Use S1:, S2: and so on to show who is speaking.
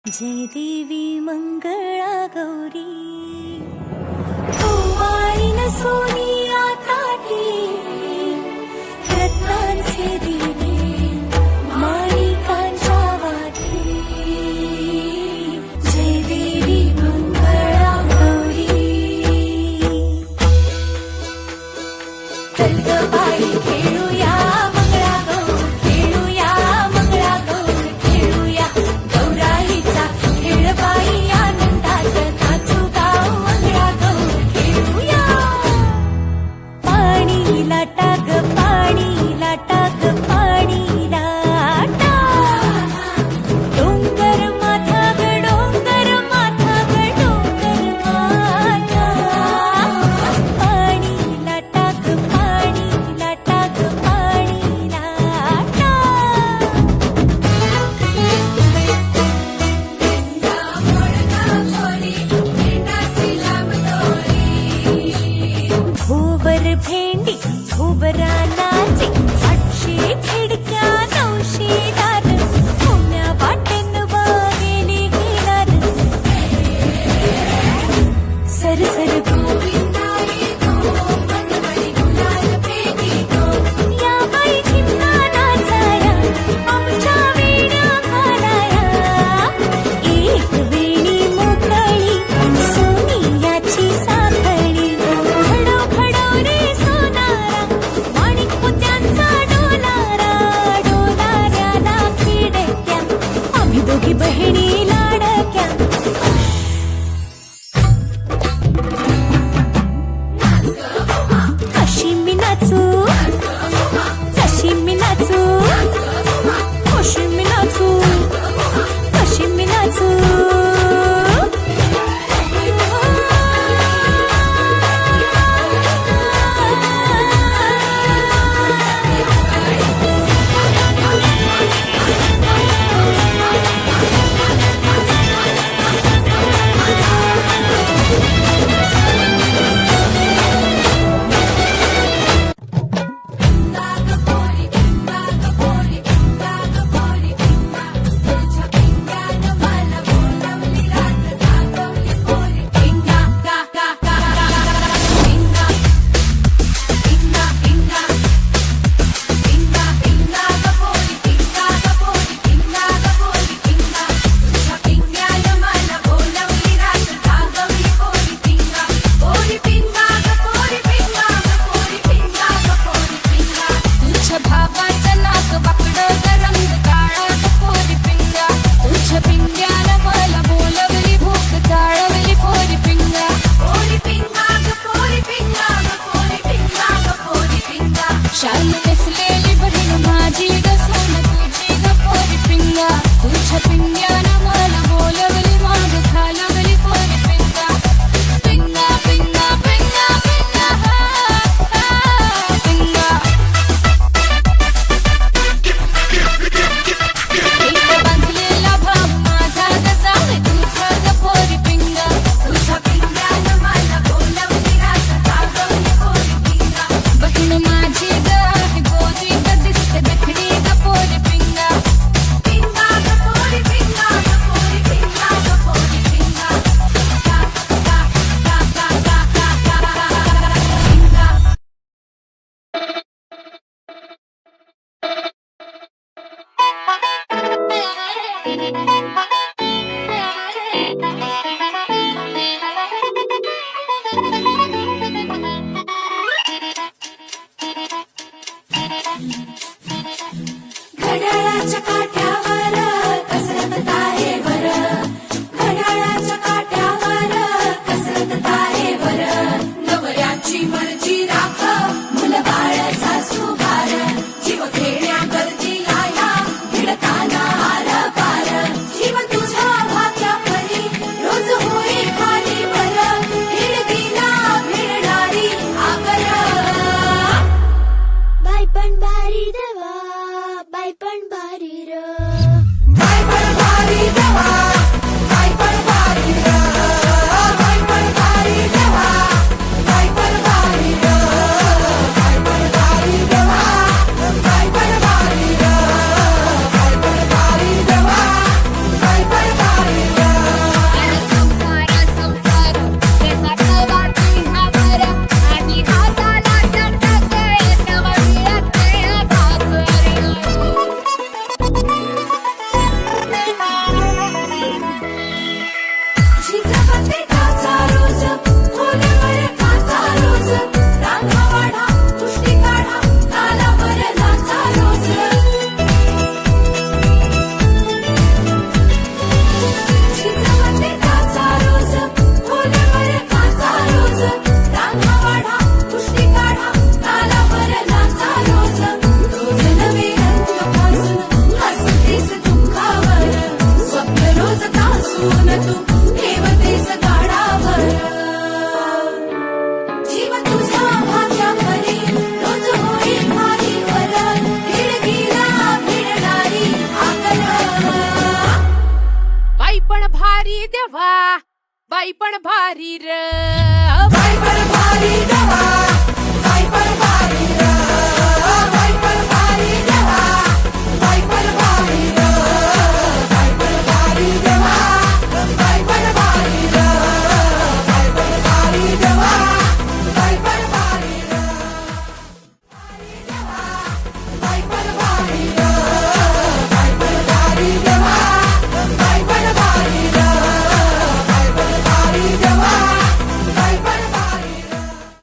S1: जय देवी मंगळा गौरी ओवाळीन सोनिया ताठी रत्नांचे दिवे माणिकांच्या वाटी जय देवी मंगळा गौरी चल ग बाई खेळूया मंगळा गौर खेळूया मंगळा गौर खेळूया गौराईचा खेळ बाई आनंदात नाचू गाव मंगळा गौर खेळूया पाणी लाटा ग पाणी लाटा ग पाणी लाटा डोंगर माथा ग डोंगर माथा ग डोंगर माथा पाणी लाटा ग पाणी लाटा ग पाणी लाटा भोवर भेंडी भोवरा नाचे 800 खिडक्या 900 दार पुण्या वाटेन वागेली घेणार सरसर गोविंदाई गो मनवळी गुलाल पेटी गो या बाई चिमणा नाचाया आमच्या वेण्या घालाया एक वेणी मोकळी सोनियाची साखळी खडो खडो रे सोनारा माणिक मोत्यांचा डोलारा डोलाऱ्याला खिडक्या आम्ही दोघी बहिणी लाडक्या कशी मी नाचू कशी मी नाचू कशी मी नाचू कशी मी नाचू हसून तू ठेवतेस गाडाभर जीव तुझा भाग्याभरी रोज होईल भारीवर खिडकीला भिडणारी आकल
S2: बाई पण भारी देवा, बाई पण भारी र,
S1: बाई पण भारी देवा